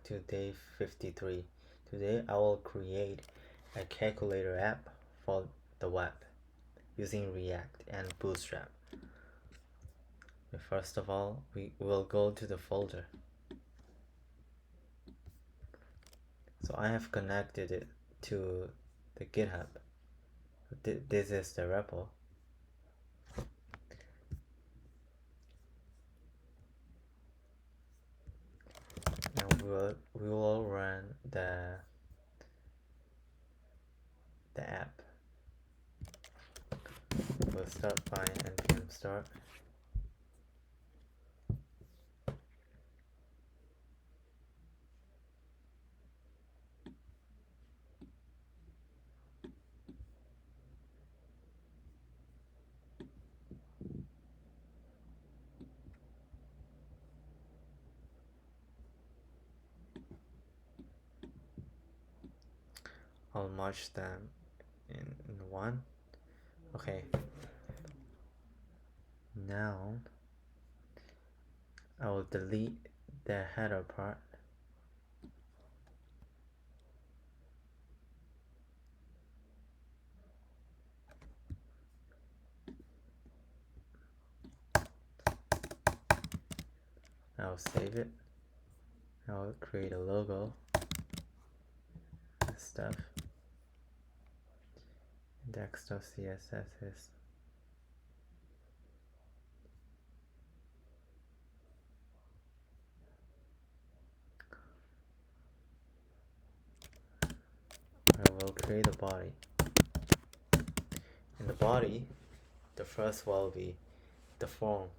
to day 53. Today I will create a calculator app for the web using React and Bootstrap. First of all, we will go to the folder. So I have connected it to the GitHub. This is the repo. And we will run the app. We'll start by npm start. I'll merge them in one. Okay. Now I will delete the header part. I'll save it. I'll create a logo and stuff. Index.css is I will create a body. In the body, the first will be the form.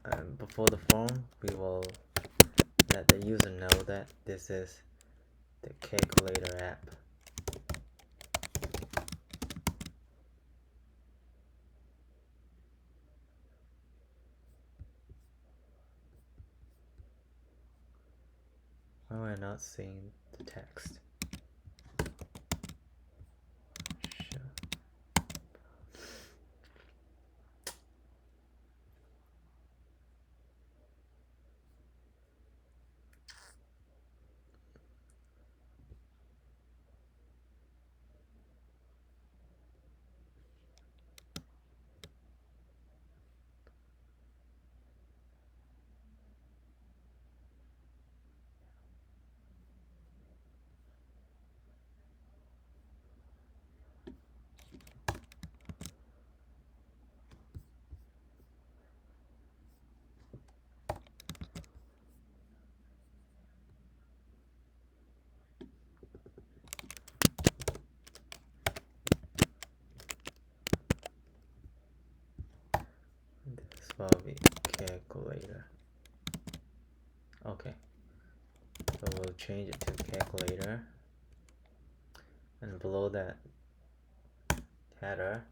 And before the form, we will let the user know that this is the calculator app. Why am I not seeing the text? This will be calculator. Okay, so we'll change it to calculator, and below that header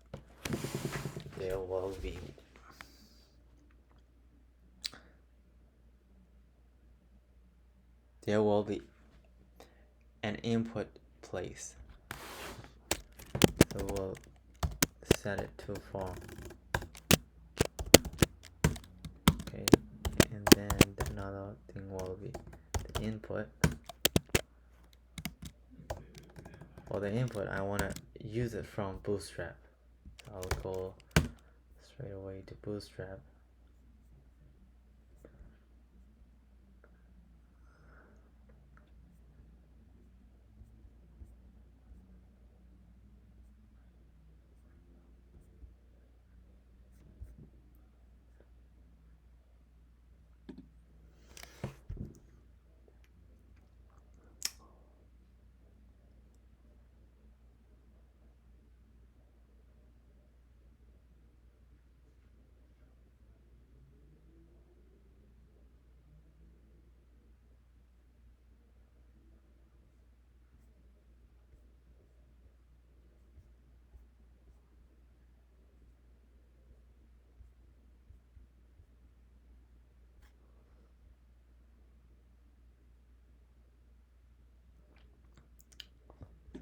there will be an input place. So we'll set it to form. Okay, and then another thing will be the input. For the input, I want to use it from Bootstrap. So I'll go straight away to Bootstrap.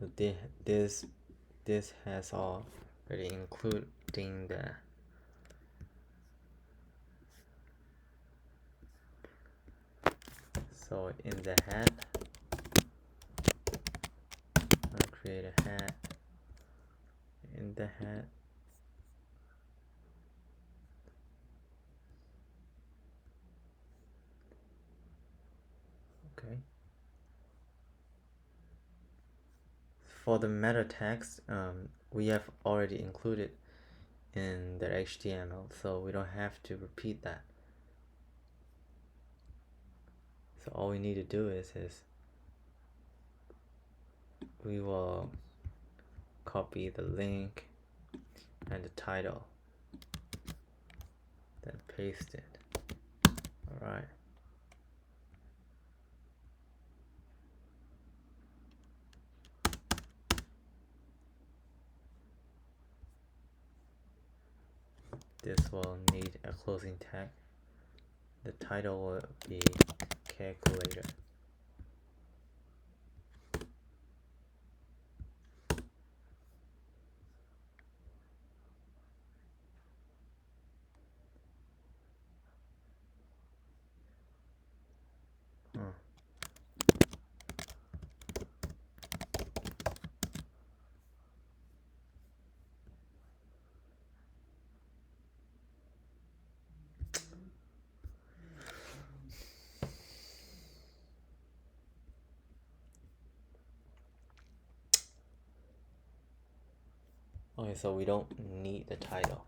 So this has already including So in the head, I'll create a head. In the head, okay. For the meta text, we have already included in the HTML, so we don't have to repeat that. So all we need to do is we will copy the link and the title, then paste it. All right. This will need a closing tag. The title will be calculator. Okay, so we don't need the title.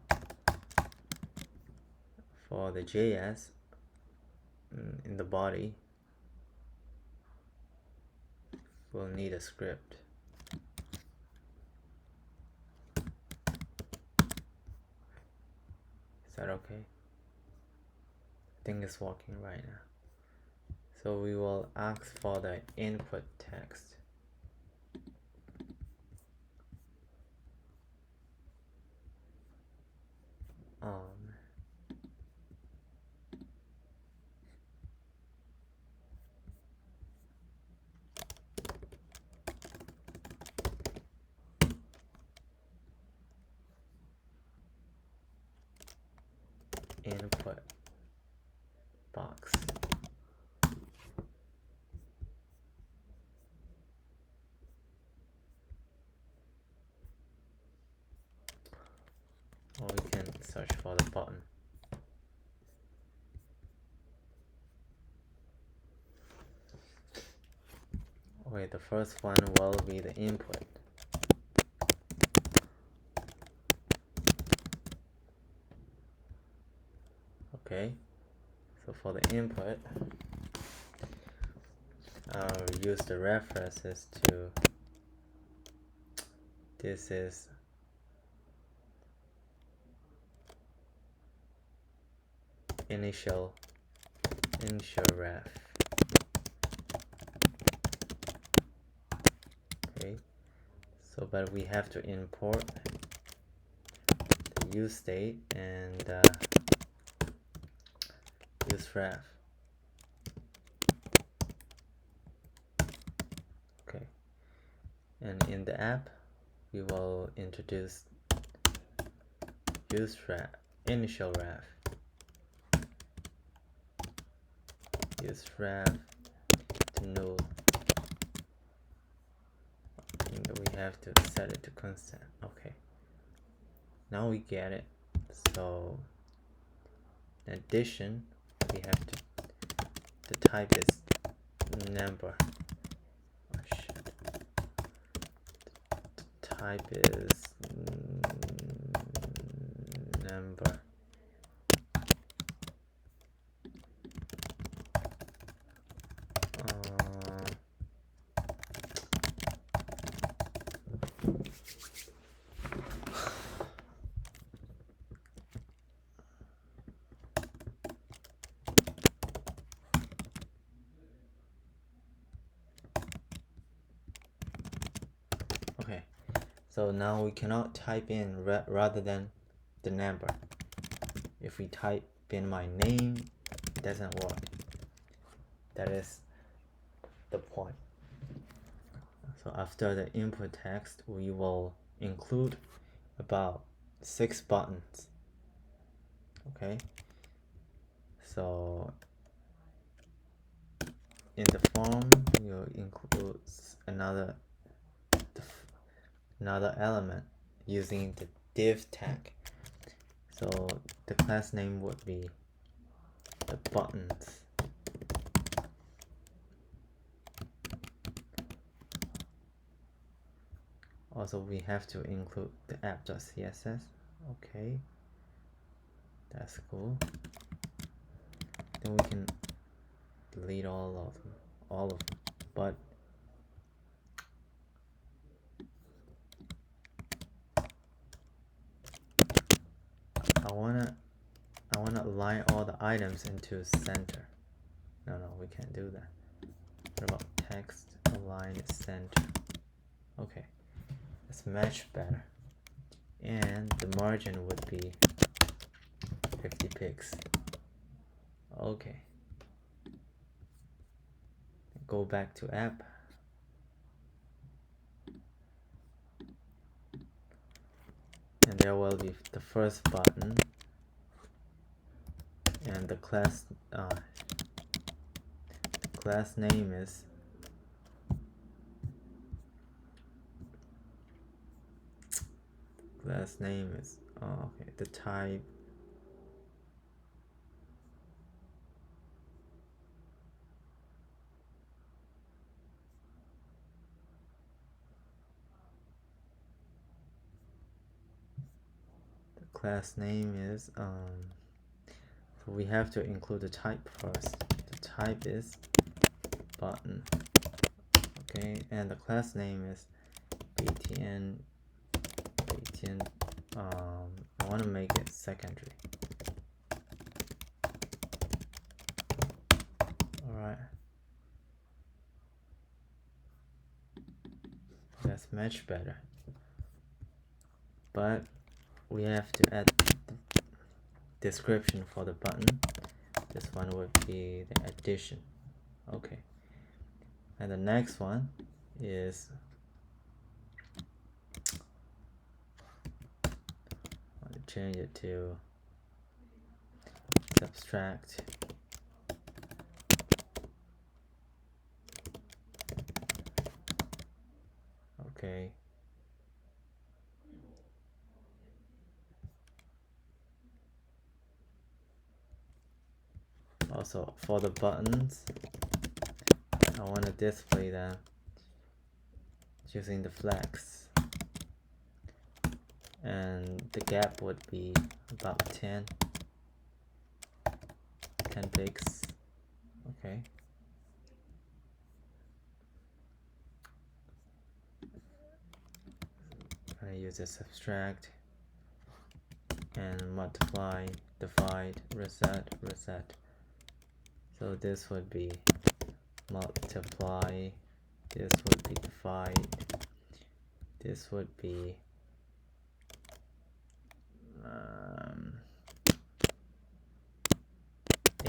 For the JS, in the body, we'll need a script. Is that okay? I think it's working right now. So we will ask for the input text. Input box. Or we can search for the button. Okay, the first one will be the input. Okay, so for the input, I'll use the references to, this is initial ref. Okay, so but we have to import the use state and use ref. Okay, and in the app we will introduce use ref, initial ref, use ref to null. And we have to set it to constant. Okay, now we get it. So in addition, we have to, the type is number. Oh shit. The type is number. Okay, so now we cannot type in rather than the number. If we type in my name, it doesn't work. That is the point. So after the input text, we will include about 6 buttons. Okay, so in the form you'll include another element using the div tag. So the class name would be the buttons. Also, we have to include the app.css. Okay, that's cool. Then we can delete all of them. But I wanna align all the items into center. No, we can't do that. What about text align center? Okay, let's match better. And the margin would be 50 pixels. Okay. Go back to app. And there will be the first button. And the class name is okay, the type class name is so we have to include the type first. The type is button. Okay, and the class name is btn. I want to make it secondary. Alright, that's much better, but we have to add the description for the button. This one would be the addition. Okay, and the next one is I want to change it to subtract. Okay. Also, for the buttons, I want to display them using the flex, and the gap would be about 10 pixels. Okay. I use a subtract and multiply, divide, reset. So this would be multiply, this would be divide, this would be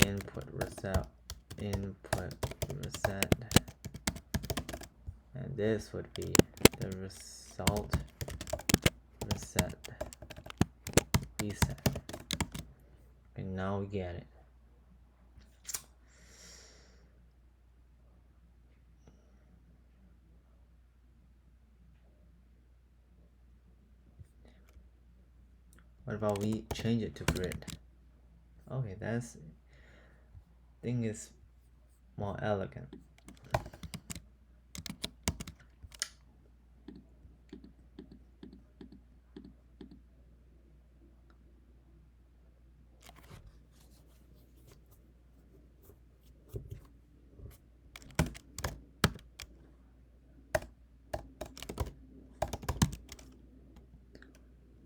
input reset, and this would be the result reset. And now we get it. What about we change it to grid? Okay, that's thing is more elegant.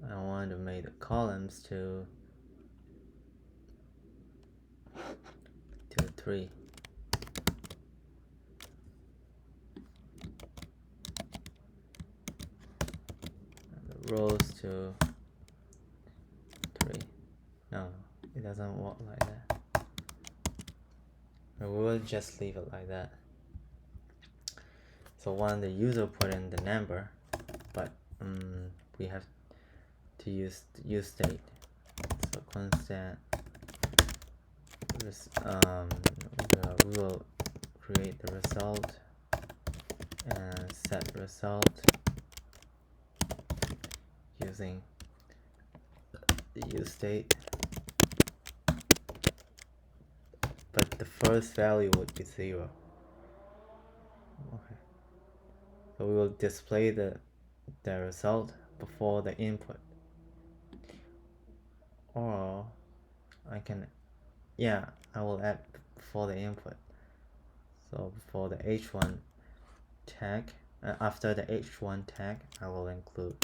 I want to make the columns to 3. And the rows to 3. No, it doesn't work like that. We will just leave it like that. So when the user put in the number, but we have to use state. So constant. We will create result and set result using the use state, but the first value would be 0. Okay, so we will display the result before the input, or I can, yeah, I will add before the input. So for the h1 tag, after the h1 tag, I will include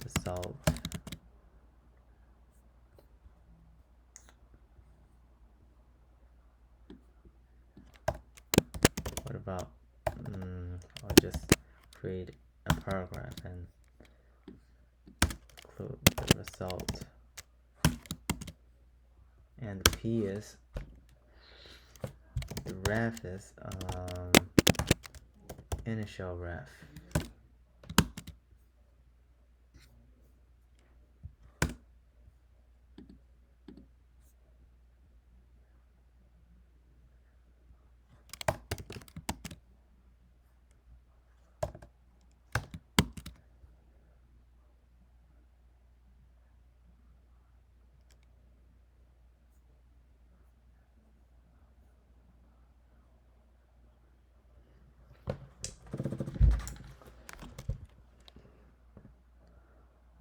result. What about, I'll just create a paragraph and include the result. And P is, the ref is initial ref.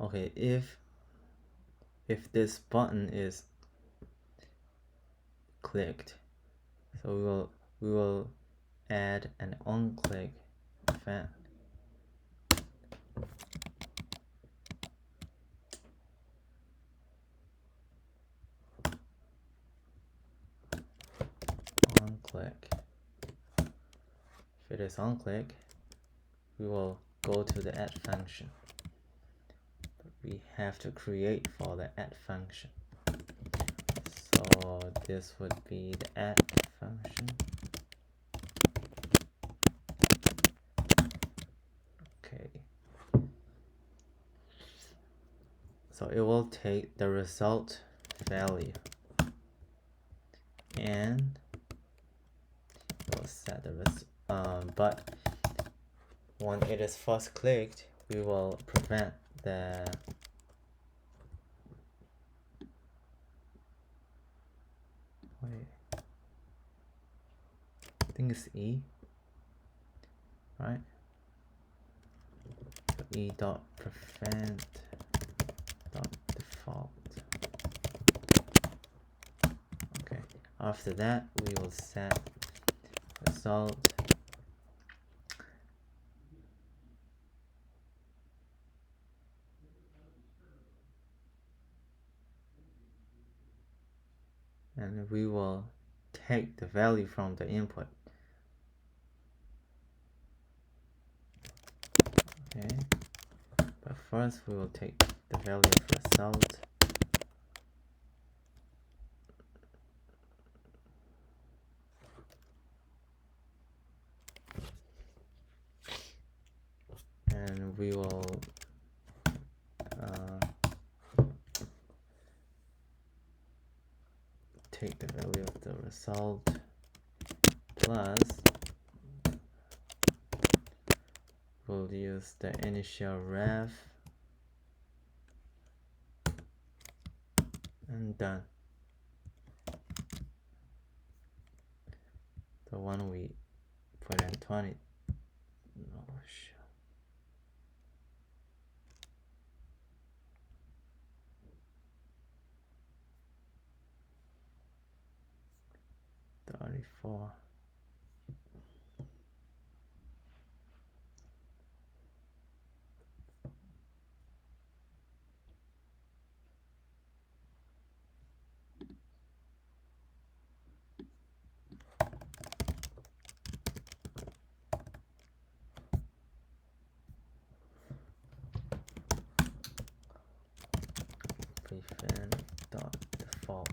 Okay, if this button is clicked, so we will add an on-click event. On-click. If it is on-click, we will go to the add function. But we have to create for the add function. So this would be the add function. Okay. So it will take the result value and it will set the but when it is first clicked, we will prevent the I think it's E, right? So E dot prevent dot default. Okay. After that, we will set result and we will take the value from the input. Okay, but first we will take the value of result and we will take the value of the result plus we'll use the initial ref and done. The one we put in 20. No, 34. Prevent dot default.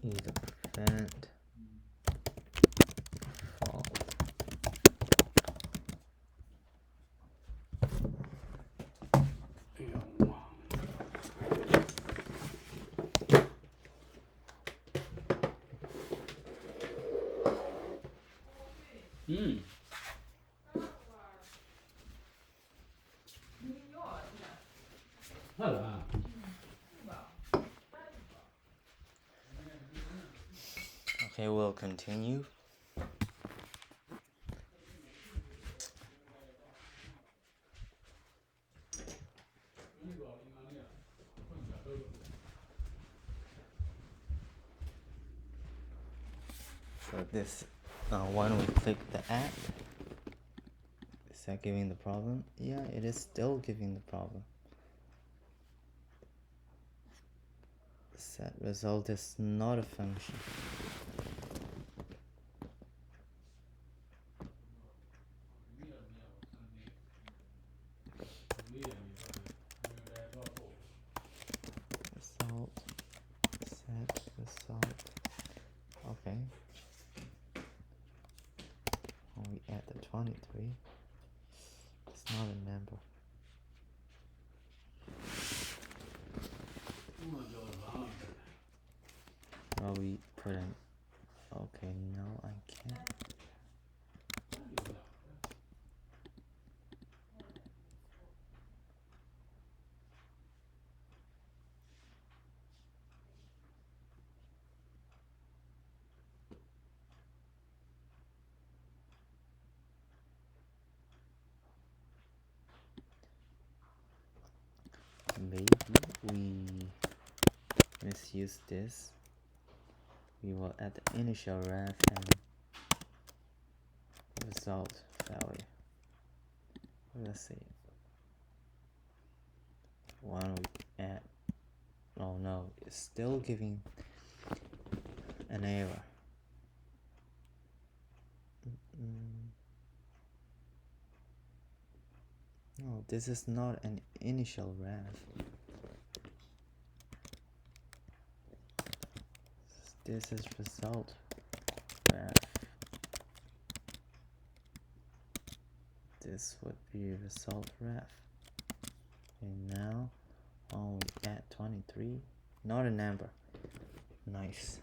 Either prevent default. Mm. Hello. Okay, we'll continue. So this, when we click the add, is that giving the problem? Yeah, it is still giving the problem. Set result is not a function. Result, set result. Okay. When we add the 23, it's not a number. Well, we put in. Okay, no, I can't. Maybe we misuse this. We will add the initial ref and result value. Let's see. When we add, oh no, it's still giving an error. No, this is not an initial ref. This is result ref. This would be result ref. And now, when we add 23, not a number. Nice.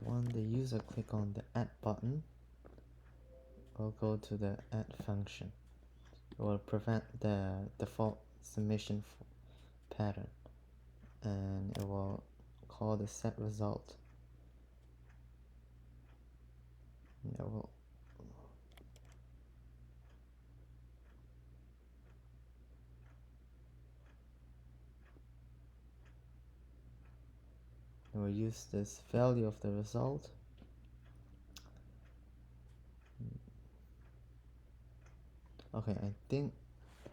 When the user click on the add button, we'll go to the add function. It will prevent the default submission pattern, and it will call the set result. It will use this value of the result. Okay, I think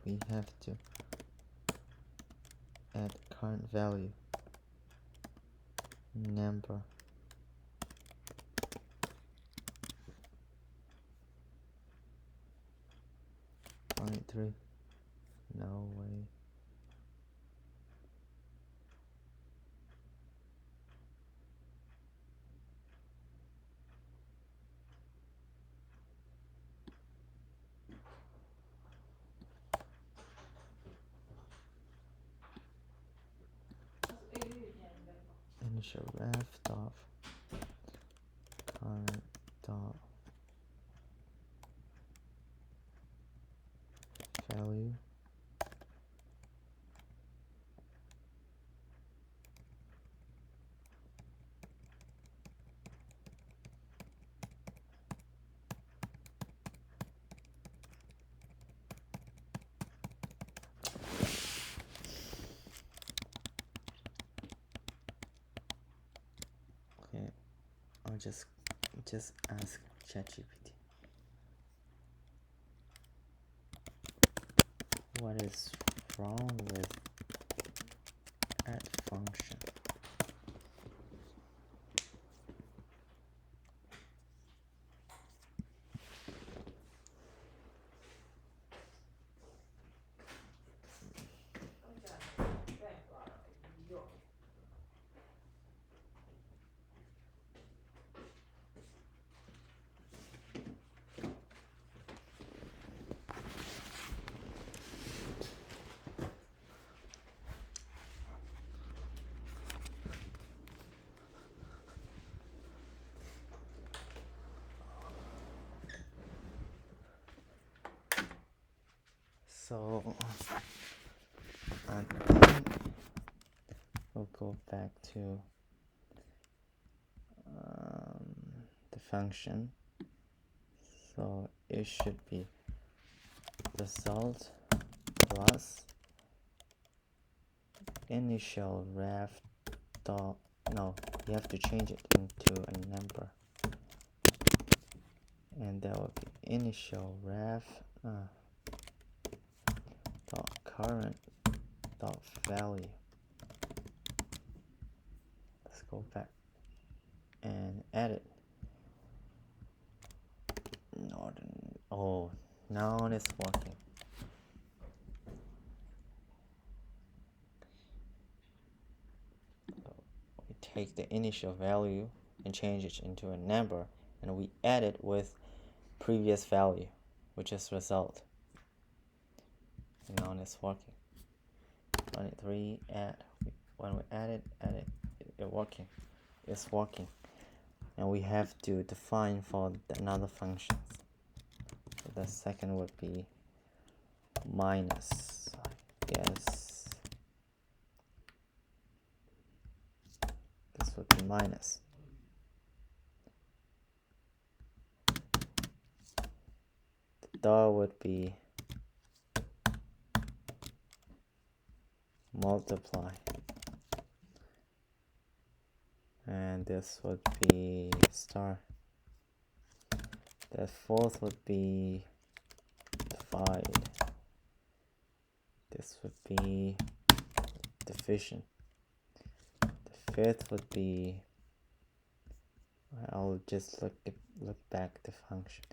we have to add current value number. .3. No way. Initial ref dot current dot value. Okay, I'll just ask ChatGPT. What is wrong with add function? So I think we'll go back to the function. So it should be result plus initial ref dot, no, you have to change it into a number, and that will be initial ref dot current dot value. Let's go back and edit. Oh, now it's working. We take the initial value and change it into a number, and we add it with previous value, which is result. And now it's working. 23 add. When we add it, it's working. It's working. And we have to define for another functions. So the second would be minus, I guess. This would be minus. The dot would be multiply. And this would be star. The fourth would be divide. This would be division. The fifth would be, I'll just look back the function.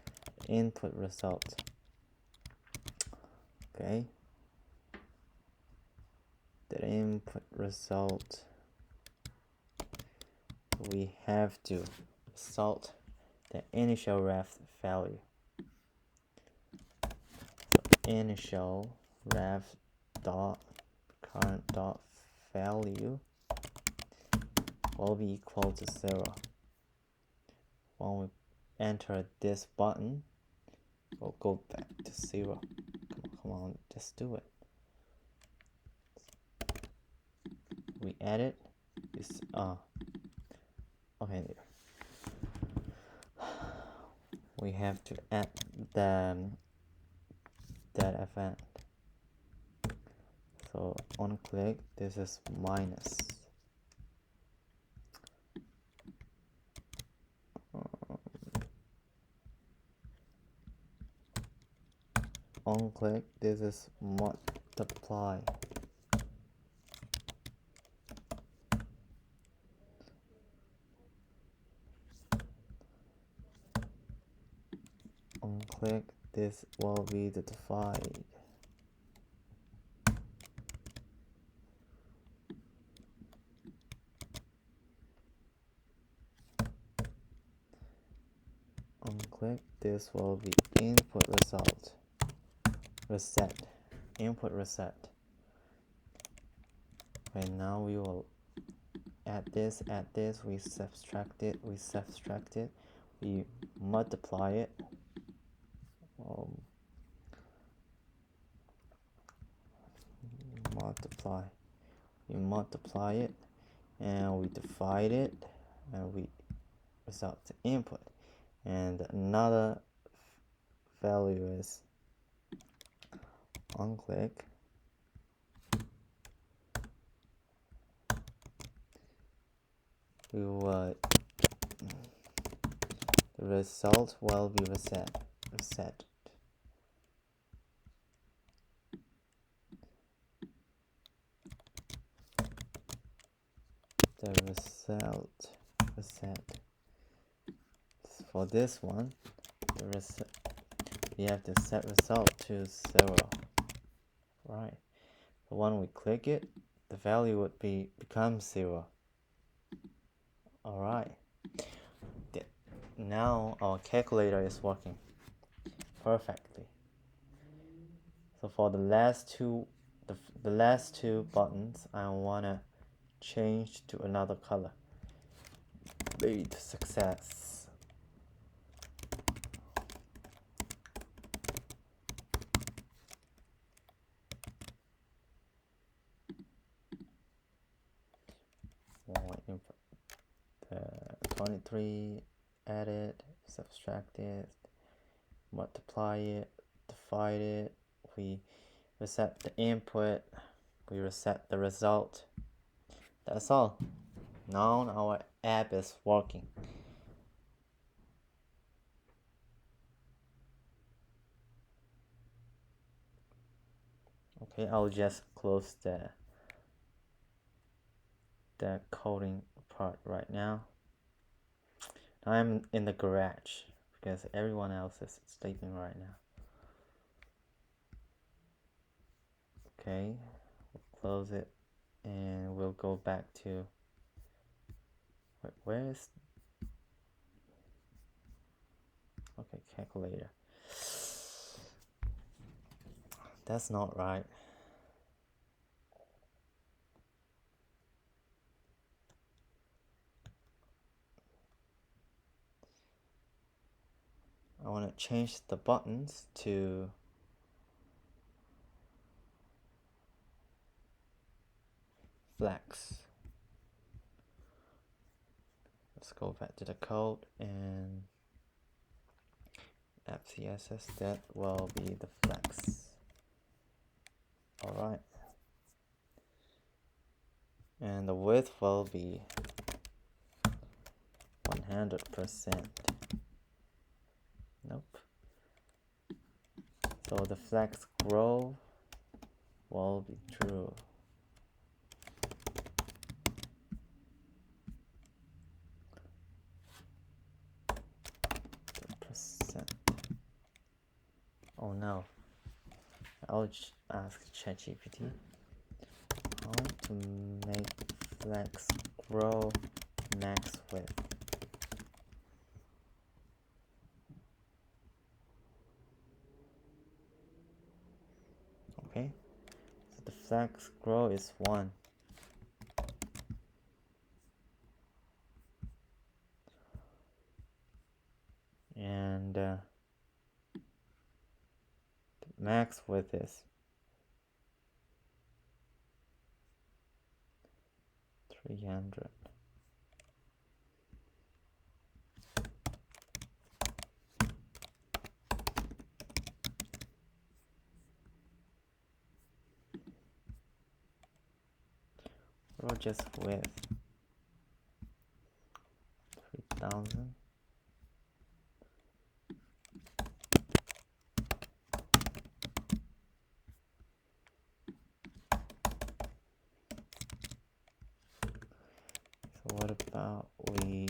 Input result. Okay. The input result, we have to sort the initial ref value. So initial ref dot current dot value will be equal to 0. When we enter this button, we'll go back to 0. Come on, just do it. We add it. It's okay, there. We have to add that event. So on click, this is minus. On click, this is multiply. On click, this will be the divide. On click, this will be input result. Reset. Input reset. Okay, now we will add this, we subtract it, we multiply it. We multiply it, and we divide it, and we result the input. And another value is on click. The result will be reset. The result reset. For this one, we have to set result to 0. Right. So when we click it, the value would become 0. Alright. Now our calculator is working perfectly. So for the last two buttons, I wanna change to another color. Maybe to success. 23, edit, subtract it, multiply it, divide it, we reset the input, we reset the result. That's all. Now our app is working. Okay, I'll just close the coding part right now. I'm in the garage because everyone else is sleeping right now. Okay, we'll close it and we'll go back to where is calculator. That's not right. I want to change the buttons to flex. Let's go back to the code and FCSS, that will be the flex. Alright. And the width will be 100%. Nope. So the flex grow will be true. Percent. Oh no. I'll ask ChatGPT how to make flex grow max width. Okay, so the flex grow is 1. And the max width is 300. Or just width 3000. So what about the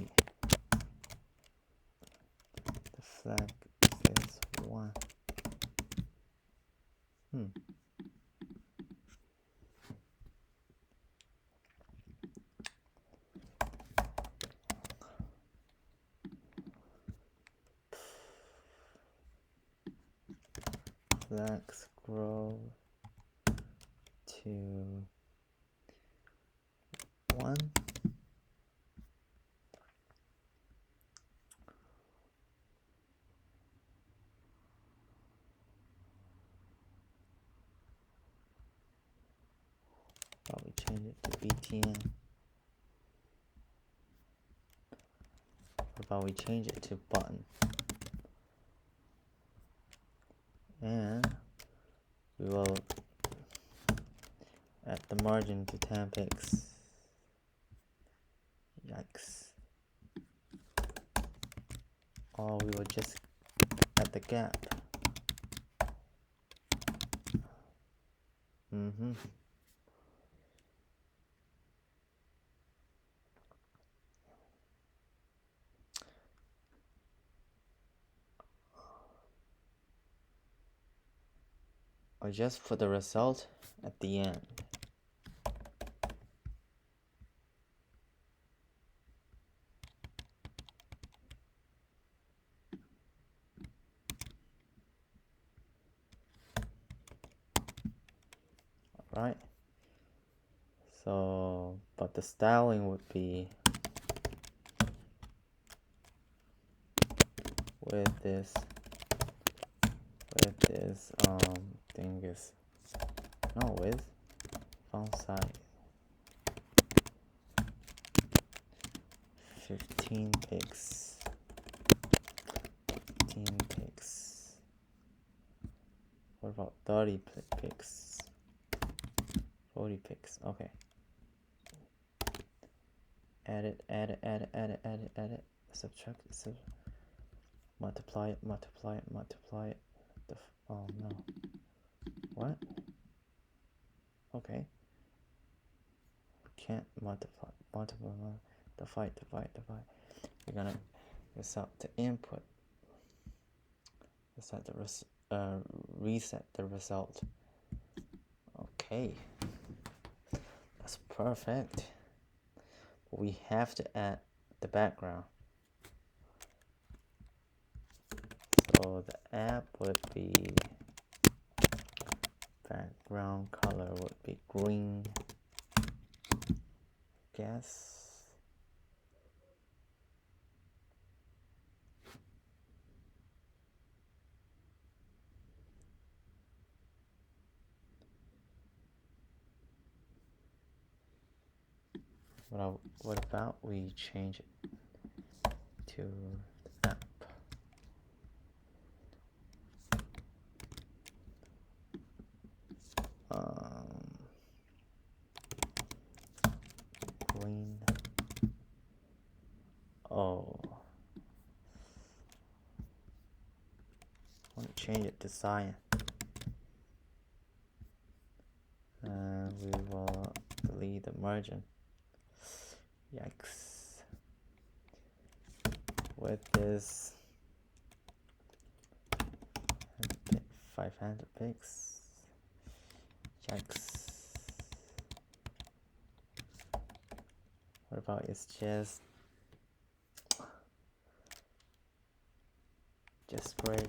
flex is 1? Flex grow to 1. Probably change it to BTN. What about we change it to button? And we will add the margin to 10 pixels. Yikes. Or we will just add the gap. Or just put the result at the end. Right? So, but the styling would be with this thing is no with font size 15 pics. 15 pics. What about 30 pics? 40 pics. Okay. Add it. Subtract it. Multiply it. Oh no. What? Okay. Can't multiply. Divide. We're gonna result the input. Reset the result. Okay. That's perfect. We have to add the background. So the app would be, background color would be green. Guess. What about we change it to the app? Green. Oh. I want to change it to cyan. And we will delete the margin. Yikes. With this 500 pics. Yikes. What about it's just gray?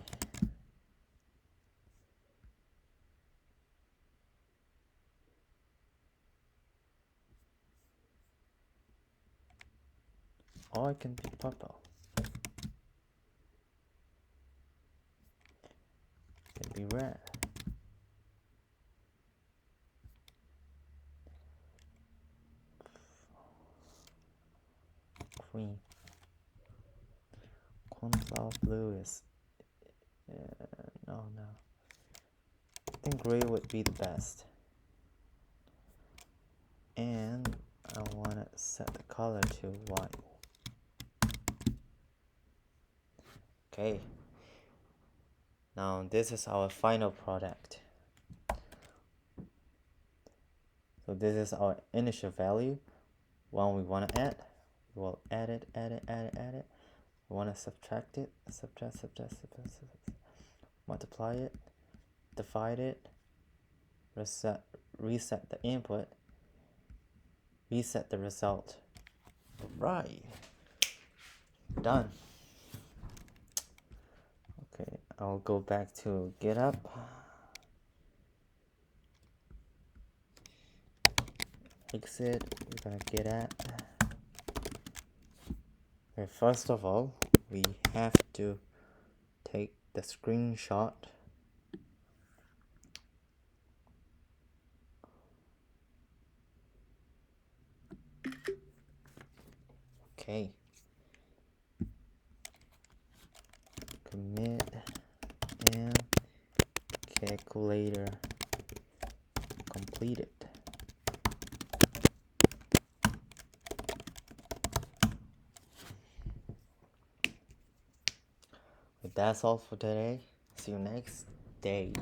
Or it can be purple. It can be red. Green. Cornflower blue is no. I think gray would be the best. And I want to set the color to white. Okay. Now this is our final product. So this is our initial value. One we want to add. We will add it. We want to subtract it. Subtract. Multiply it. Divide it. Reset the input. Reset the result. Right. Done. Okay, I'll go back to GitHub. Exit. We're gonna get at. Okay, first of all, we have to take the screenshot. Okay. Commit and calculator completed. That's all for today. See you next day.